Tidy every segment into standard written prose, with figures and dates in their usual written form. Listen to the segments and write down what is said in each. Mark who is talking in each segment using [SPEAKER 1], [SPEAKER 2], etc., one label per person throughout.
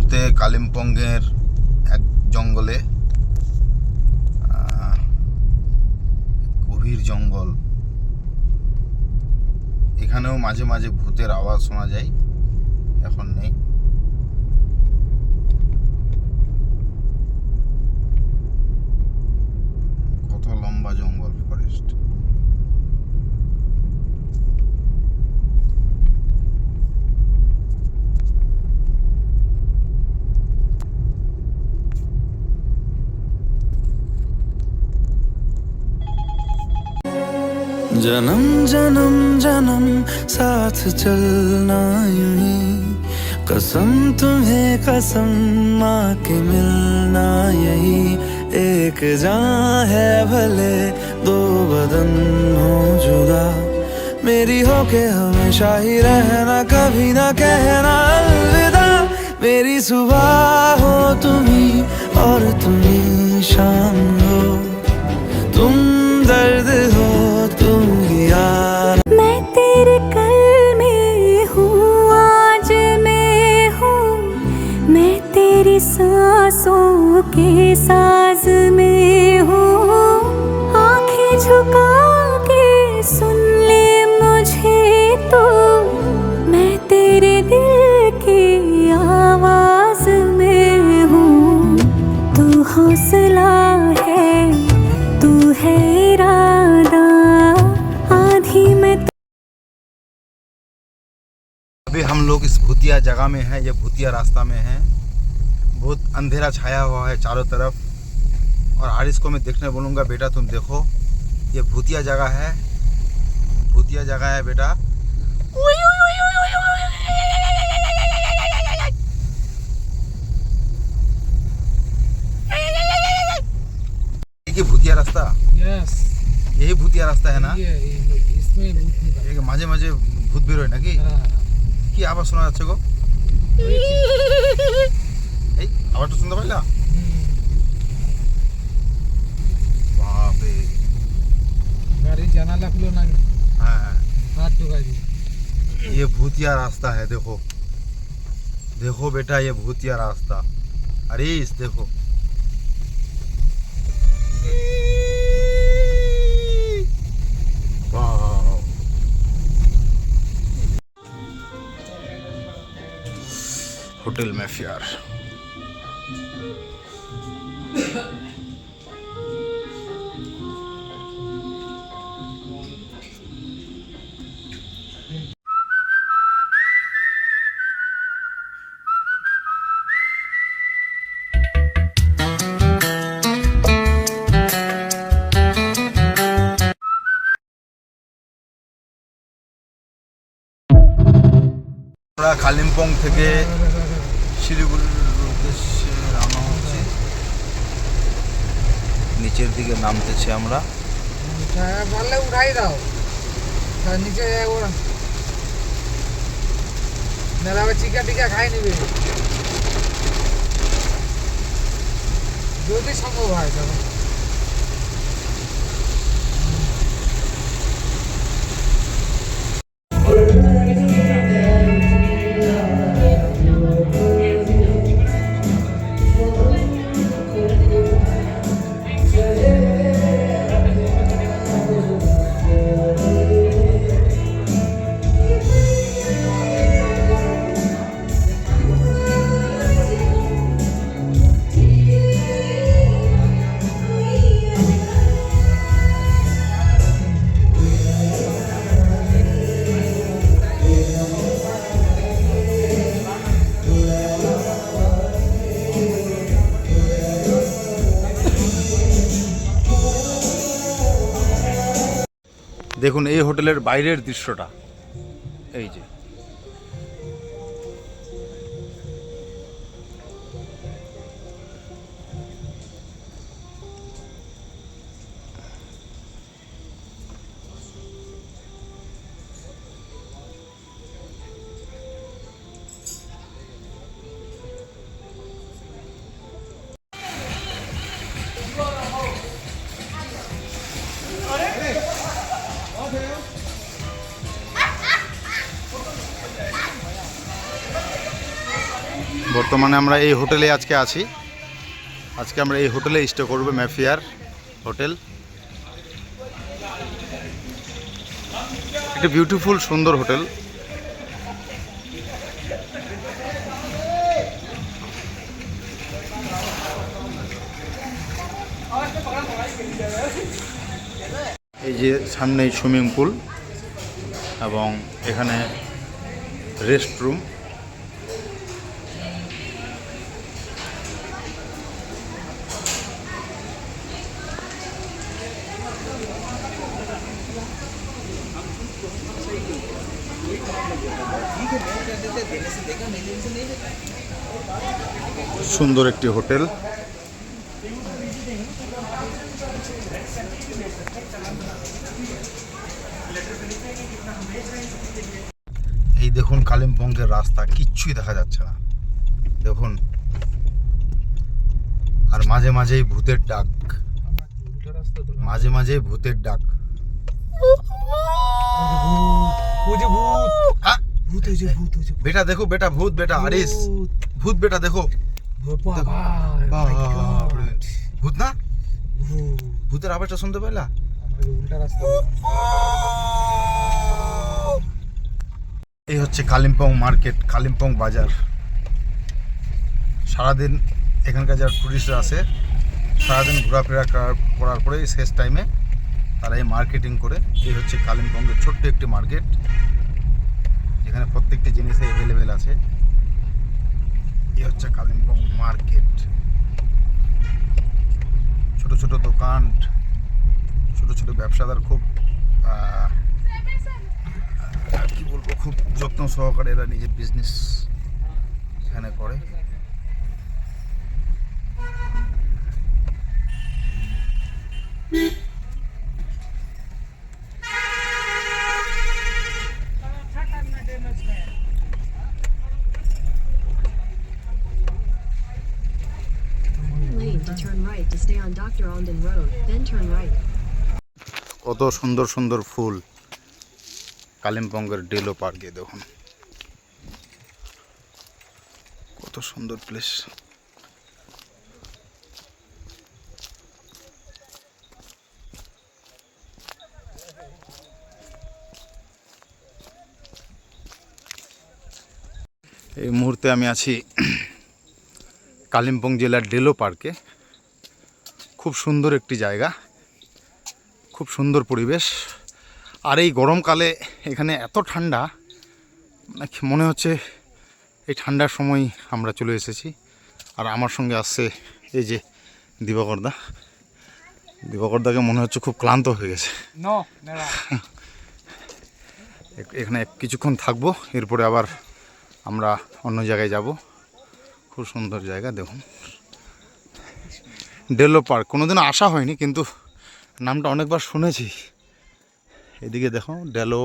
[SPEAKER 1] মুহূর্তে কালিম্পংয়ের এক জঙ্গলে, গভীর জঙ্গল। এখানেও মাঝে মাঝে ভূতের আওয়াজ শোনা যায়, এখন নেই। কত লম্বা জঙ্গল, ফরেস্ট।
[SPEAKER 2] जन्म जन्म जन्म साथ चलना यूं ही, कसम तुम्हें कसम माँ के मिलना यही। एक जान है भले दो बदन हो जुदा, मेरी हो के हमेशा ही रहना, कभी ना कहना अलविदा। मेरी सुबह हो तुम्ही और तुम्ही शाम हो, तुम दर्द हो तुम यार।
[SPEAKER 3] मैं तेरे कल में हूँ, आज मैं हूँ, मैं तेरी सांसों के साज में हूँ। आंखें झुका के सुन ले मुझे तो, मैं तेरे दिल की आवाज में हूँ। तू हौसला है, तू है इरादा, आधी में।
[SPEAKER 1] अभी हम लोग इस भूतिया जगह में हैं, ये भूतिया रास्ता में है। बहुत अंधेरा छाया हुआ है चारों तरफ। और हारिस को मैं देखने बोलूँगा, बेटा तुम देखो, ये भूतिया जगह है, भूतिया जगह है बेटा। ये भूतिया रास्ता,
[SPEAKER 4] यस,
[SPEAKER 1] यही भूतिया रास्ता है ना?
[SPEAKER 4] इसमें भूत नहीं था।
[SPEAKER 1] মাঝে মাঝে ভূত বেরোয় নাকি? কি আবার শোনা যাচ্ছে গো? এই আওয়াজটা শুনতে পাইলা? বাপরে,
[SPEAKER 4] गाड़ी জানালা খুলো না,
[SPEAKER 1] হ্যাঁ
[SPEAKER 4] हाथ ढुका दी।
[SPEAKER 1] ये भूतिया रास्ता है, देखो देखो बेटा, ये भूतिया रास्ता। अरे इस देखो, वाह। होटल मैफियर। আমরা কালিম্পং থেকে শিলিগুড়ির উদ্দেশ্যে রওনা হচ্ছি। নিচের দিকে নামতেছি আমরা।
[SPEAKER 4] পারলে উঠাই দাও, নিচে ওরা মেলাবে চিকা টিকা খাই নিবে যদি সম্ভব হয় তখন।
[SPEAKER 1] দেখুন এই হোটেলের বাইরের দৃশ্যটা, এই যে বর্তমানে আমরা এই হোটেলে আজকে আছি। আজকে আমরা এই হোটেলে স্টে করব, ম্যাফেয়ার হোটেল। একটি বিউটিফুল সুন্দর হোটেল। এই যে সামনেই সুইমিং পুল এবং এখানে রেস্টরুম। সুন্দর একটি হোটেল। এই দেখুন কালিম্পংয়ের রাস্তা, কিচ্ছুই দেখা যাচ্ছে না, দেখুন। আর মাঝে মাঝেই ভূতের ডাক, মাঝে মাঝে ভূতের ডাক। হ্যাঁ? বেটা দেখো, বেটা ভূত, বেটা আরিস ভূত, বেটা দেখো। বাপরে, ভূত না? ভূতের আওয়াজটা শুনতে পেলা? এই হচ্ছে কালিম্পং মার্কেট, কালিম্পং বাজার। সারাদিন এখানকার যারা টুরিস্টরা আসে, সারাদিন ঘোরাফেরা করার পরে শেষ টাইমে তারা এই মার্কেটিং করে। এই হচ্ছে কালিম্পংয়ের ছোট্ট একটি মার্কেট, যেখানে প্রত্যেকটি জিনিস অ্যাভেলেবেল আছে। এই হচ্ছে কালিম্পং মার্কেট। ছোট ছোট দোকান, ছোট ছোট ব্যবসাদার খুব কি বলবো, খুব যত্ন সহকারে এরা নিজের বিজনেস এখানে করে।
[SPEAKER 5] Lane to turn right to stay on Dr. Ondon Road, then turn right.
[SPEAKER 1] কত সুন্দর সুন্দর ফুল কালিম্পংয়ের ডেলো পার্কে, দেখুন কত সুন্দর প্লেস। এই মুহূর্তে আমি আছি কালিম্পং জেলার ডেলো পার্কে। খুব সুন্দর একটি জায়গা, খুব সুন্দর পরিবেশ। আর এই গরমকালে এখানে এত ঠান্ডা, মনে হচ্ছে এই ঠান্ডার সময় আমরা চলে এসেছি। আর আমার সঙ্গে আসছে এই যে দিবাকরদা। দিবাকরদাকে মনে হচ্ছে খুব ক্লান্ত হয়ে গেছে। এখানে কিছুক্ষণ থাকবো, এরপরে আবার আমরা অন্য জায়গায় যাব। খুব সুন্দর জায়গা, দেখুন ডেলো পার্ক। কোনোদিনও আসা হয়নি, কিন্তু নামটা অনেকবার শুনেছি। এদিকে দেখো, Deolo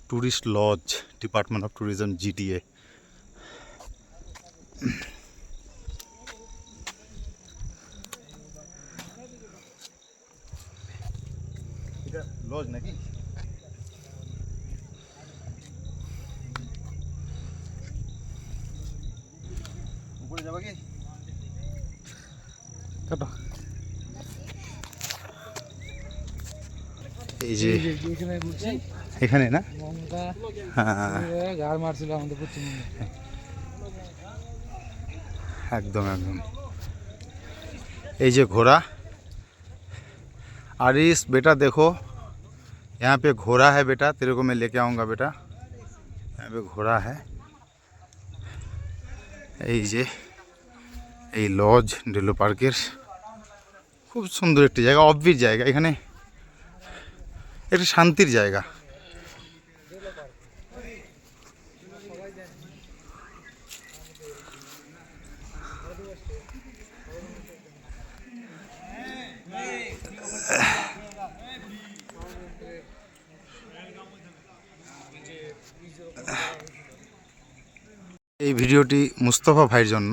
[SPEAKER 1] tourist lodge, department of tourism, GTA. এটা লজ নাকি? উপরে যাবা কি? কাটো। এই যে এখানে না, হ্যাঁ
[SPEAKER 4] গাড় মারছিল আমাদের পশ্চিমবঙ্গে।
[SPEAKER 1] একদম একদম। এই যে घोड़ा, आरिस बेटा देखो यहाँ पे घोड़ा है बेटा, तेरे को मैं लेके आऊँगा बेटा। यहाँ पे घोड़ा है। এই যে এই লজ ডেলো পার্কের, খুব সুন্দর একটি জায়গা, অফবিট জায়গা। এখানে একটি শান্তির জায়গা। এই ভিডিওটি মুস্তফা ভাইয়ের জন্য।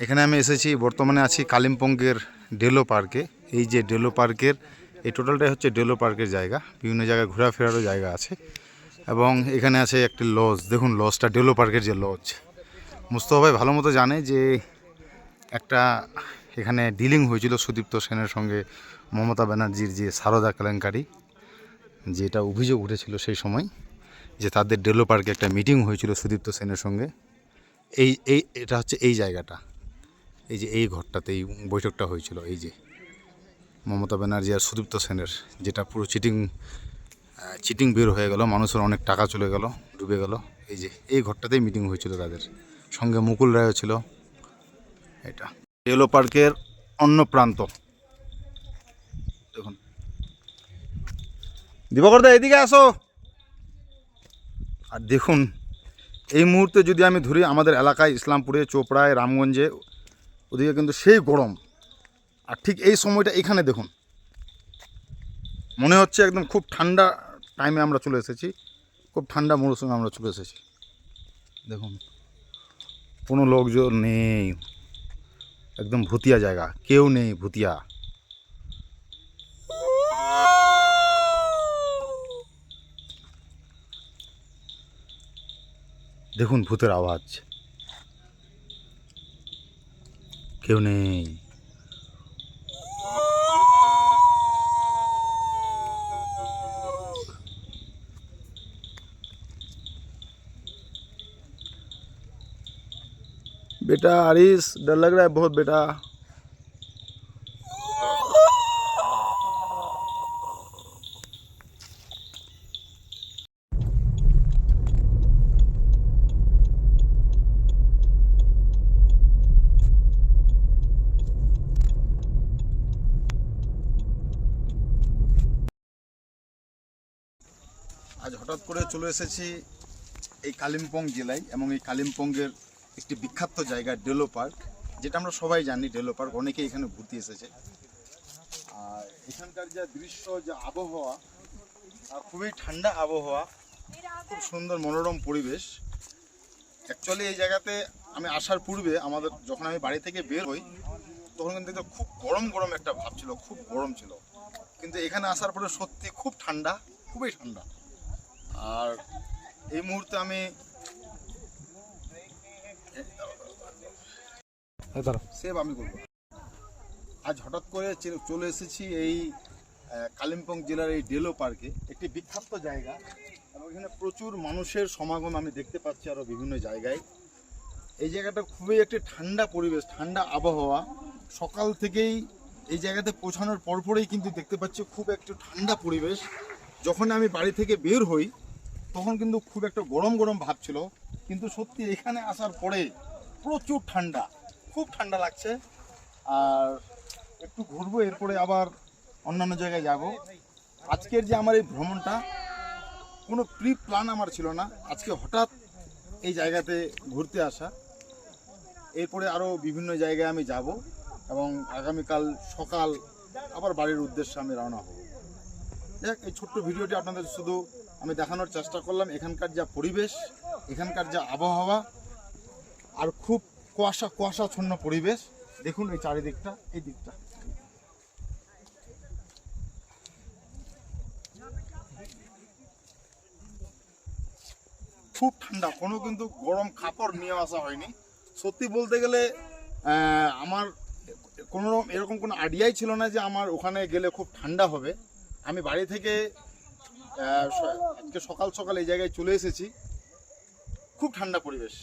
[SPEAKER 1] এখানে আমি এসেছি, বর্তমানে আছি কালিম্পংয়ের ডেলো পার্কে। এই যে ডেলো পার্কের এই টোটালটাই হচ্ছে ডেলো পার্কের জায়গা। বিভিন্ন জায়গায় ঘোরাফেরারও জায়গা আছে এবং এখানে আছে একটি লজ। দেখুন লজটা, ডেলো পার্কের যে লজ, মুস্তফা ভাই ভালো মতো জানে যে একটা এখানে ডিলিং হয়েছিল সুদীপ্ত সেনের সঙ্গে মমতা ব্যানার্জির যে সারদা কেলেঙ্কারি, যেটা অভিযোগ উঠেছিল সেই সময়, যে তাদের ডেলো পার্কে একটা মিটিং হয়েছিল সুদীপ্ত সেনের সঙ্গে। এটা হচ্ছে এই জায়গাটা, এই যে এই ঘরটাতে এই বৈঠকটা হয়েছিল, এই যে মমতা ব্যানার্জি আর সুদীপ্ত সেনের, যেটা পুরো চিটিং বের হয়ে গেল, মানুষের অনেক টাকা চলে গেল, ডুবে গেল। এই যে এই ঘরটাতেই মিটিং হয়েছিল তাদের সঙ্গে, মুকুল রায়ও ছিল। এটা ডেলো পার্কের অন্য প্রান্ত। দেখুন, দিবাকর দা এদিকে আসো। আর দেখুন এই মুহূর্তে যদি আমি ধরি আমাদের এলাকায় ইসলামপুরে, চোপড়ায়, রামগঞ্জে, ওদিকে কিন্তু সেই গরম। আর ঠিক এই সময়টা এখানে দেখুন, মনে হচ্ছে একদম খুব ঠান্ডা টাইমে আমরা চলে এসেছি, খুব ঠান্ডা মরশুমে আমরা চলে এসেছি। দেখুন কোনো লোকজন নেই, একদম ভুতিয়া জায়গা, কেউ নেই, ভুতিয়া। দেখুন ভূতের আওয়াজ, কেউ নেই। बेटा आरिस, डर लग रहा है बहुत बेटा। আজ হঠাৎ করে চলে এসেছি এই কালিম্পং জেলায়, এবং এই কালিম্পংয়ের একটি বিখ্যাত জায়গা ডেলো পার্ক, যেটা আমরা সবাই জানি ডেলো পার্ক, অনেকেই এখানে ঘুরতে এসেছে। আর এখানকার যা দৃশ্য, যা আবহাওয়া, খুবই ঠান্ডা আবহাওয়া, খুব সুন্দর মনোরম পরিবেশ। অ্যাকচুয়ালি এই জায়গাতে আমি আসার পূর্বে যখন আমি বাড়ি থেকে বের হই, তখন কিন্তু খুব গরম গরম একটা ভাব ছিল, খুব গরম ছিল। কিন্তু এখানে আসার পরে সত্যি খুব ঠান্ডা, খুবই ঠান্ডা। আর এই মুহূর্তে আমি করব। আজ হঠাৎ করে চলে এসেছি এই কালিম্পং জেলার এই ডেলো পার্কে, একটি বিখ্যাত জায়গা, এবং এখানে প্রচুর মানুষের সমাগম আমি দেখতে পাচ্ছি আরও বিভিন্ন জায়গায়। এই জায়গাটা খুবই একটি ঠান্ডা পরিবেশ, ঠান্ডা আবহাওয়া। সকাল থেকেই এই জায়গাতে পৌঁছানোর পরপরেই কিন্তু দেখতে পাচ্ছি খুব একটু ঠান্ডা পরিবেশ। যখন আমি বাড়ি থেকে বের হই তখন কিন্তু খুব একটা গরম গরম ভাব ছিল, কিন্তু সত্যি এখানে আসার পরে প্রচুর ঠান্ডা, খুব ঠান্ডা লাগছে। আর একটু ঘুরবো, এরপরে আবার অন্যান্য জায়গায় যাব। আজকের যে আমার এই ভ্রমণটা কোনো প্রি প্ল্যান আমার ছিল না, আজকে হঠাৎ এই জায়গাতে ঘুরতে আসা। এরপরে আরও বিভিন্ন জায়গায় আমি যাব, এবং আগামীকাল সকাল আবার বাড়ির উদ্দেশ্যে আমি রওনা হব। দেখ, এই ছোট্ট ভিডিওটি আপনাদের শুধু আমি দেখানোর চেষ্টা করলাম এখানকার যা পরিবেশ, এখানকার যা আবহাওয়া, আর খুব কুয়াশাচ্ছন্ন পরিবেশ। দেখুন এই চারিদিকটা, এই দিকটা খুব ঠান্ডা, কোনো কিন্তু গরম কাপড় নিয়ে আসা হয়নি। সত্যি বলতে গেলে আমার কোনো এরকম কোনো আইডিয়াই ছিল না যে আমার ওখানে গেলে খুব ঠান্ডা হবে। আমি বাড়ি থেকে আজকে সকাল সকাল এই জায়গায় চলে এসেছি, খুব ঠান্ডা পরিবেশ।